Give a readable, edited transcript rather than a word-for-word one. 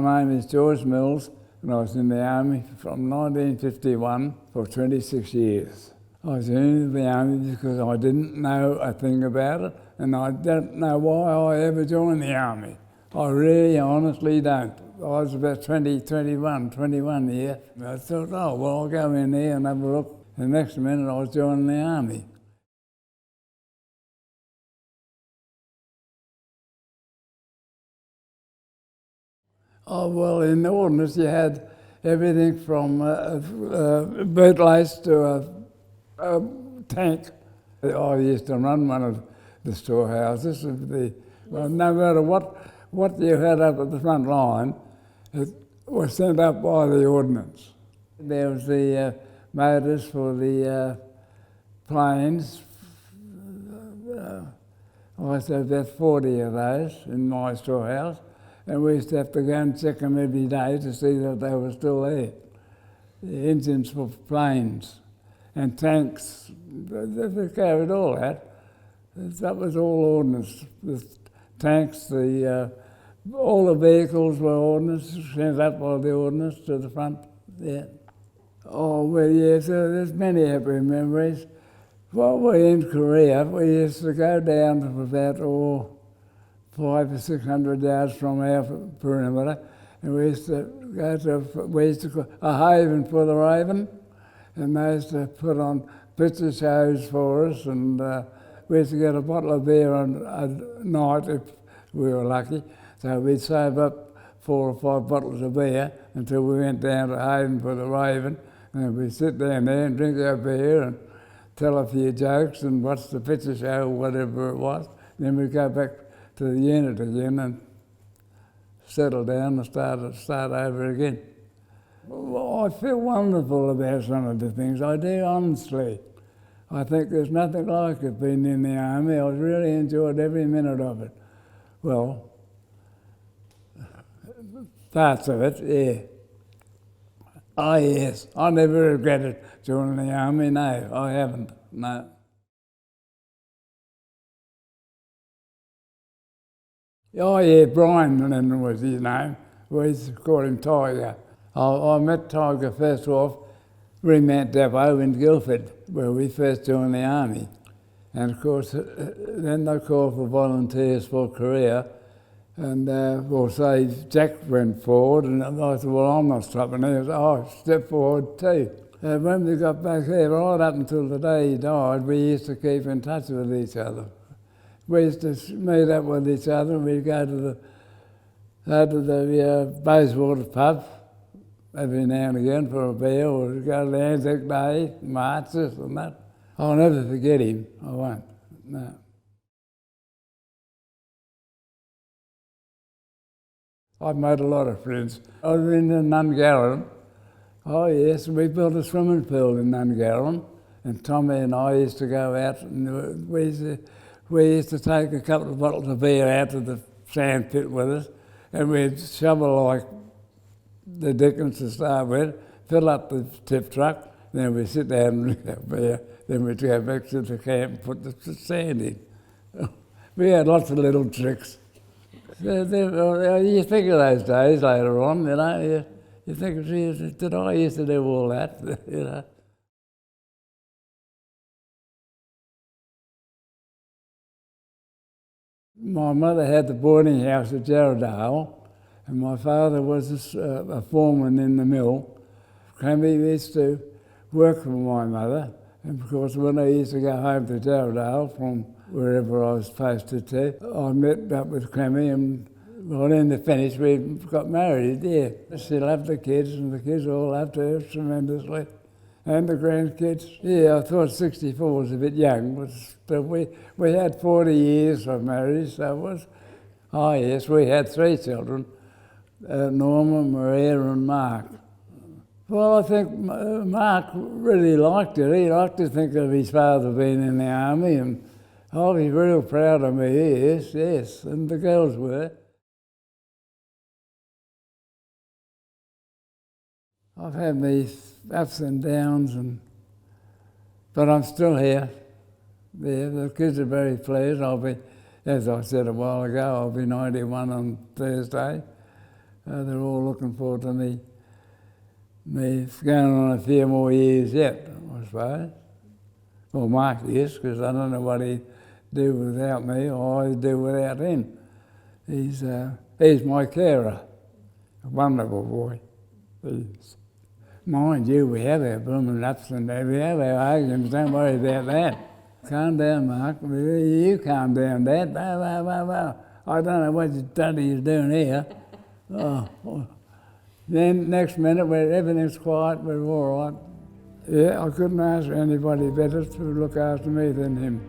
My name is George Mills, and I was in the Army from 1951 for 26 years. I was in the Army because I didn't know a thing about it, and I don't know why I ever joined the Army. I really honestly don't. I was about 21 years. I thought, oh, well, I'll go in there and have a look. The next minute I was joining the Army. Oh, well, in the ordnance you had everything from bootlace to a tank. I used to run one of the storehouses. Well, no matter what you had up at the front line, it was sent up by the ordnance. There was the motors for the planes. I used to have about 40 of those in my storehouse. And we used to have to go and check them every day to see that they were still there. The engines for planes and tanks, they carried all that. That was all ordnance. The tanks, all the vehicles were ordnance, sent up by the ordnance to the front. Yeah. Oh, well, yes, there's many happy memories. While we were in Korea, we used to go down to about 500 or 600 yards from our perimeter, and we used to go to call a haven for the Raven, and they used to put on picture shows for us, and we used to get a bottle of beer on a night if we were lucky. So we'd save up 4 or 5 bottles of beer until we went down to Haven for the Raven, and we'd sit down there and drink our beer and tell a few jokes and watch the picture show or whatever it was. Then we'd go back to the unit again and settle down and start over again. Well, I feel wonderful about some of the things. I do, honestly. I think there's nothing like it being in the Army. I really enjoyed every minute of it. Well, parts of it, yeah. Oh, yes. I never regretted joining the Army. No, I haven't. No. Oh, yeah, Brian was his name. We used to call him Tiger. I met Tiger first off Remount Depot in Guildford, where we first joined the Army. And of course, then they called for volunteers for Korea. And say Jack went forward, and I said, well, I'm not stopping here. So I stepped forward too. When we got back there, right up until the day he died, we used to keep in touch with each other. We used to meet up with each other, and we'd go to the Bayswater pub every now and again for a beer, or we'd go to the Anzac Day marches and that. I'll never forget him, I won't, no. I've made a lot of friends. I was in Nungarran. Oh yes, we built a swimming pool in Nungarran, and Tommy and I used to go out, and we used to take a couple of bottles of beer out to the sand pit with us, and we'd shovel like the dickens to start with, fill up the tip truck, then we'd sit down and drink our beer, then we'd go back to the camp and put the sand in. We had lots of little tricks. You think of those days later on, you know, you think, did I used to do all that, you know? My mother had the boarding house at Jarradale, and my father was a foreman in the mill. Crammy used to work for my mother, and of course when I used to go home to Jarradale from wherever I was posted to, I met up with Crammy, and well, in the finish we got married, yeah. She loved the kids, and the kids all loved her tremendously. And the grandkids. Yeah, I thought 64 was a bit young, but still we had 40 years of marriage, so it was, oh yes, we had 3 children, Norma, Maria and Mark. Well, I think Mark really liked it. He liked to think of his father being in the Army, and oh, he's real proud of me, yes, and the girls were. I've had these ups and downs, but I'm still here. Yeah, the kids are very pleased. I'll be, as I said a while ago, I'll be 91 on Thursday. they're all looking forward to me going on a few more years yet, I suppose. Well, Mark is, because I don't know what he'd do without me or I'd do without him. He's my carer, a wonderful boy. Mind you, we have our blooming ups and downs, we have our arguments, don't worry about that. Calm down, Mark. You calm down, Dad. I don't know what your daddy is doing here. Then next minute, when everything's quiet, we're all right. Yeah, I couldn't ask anybody better to look after me than him.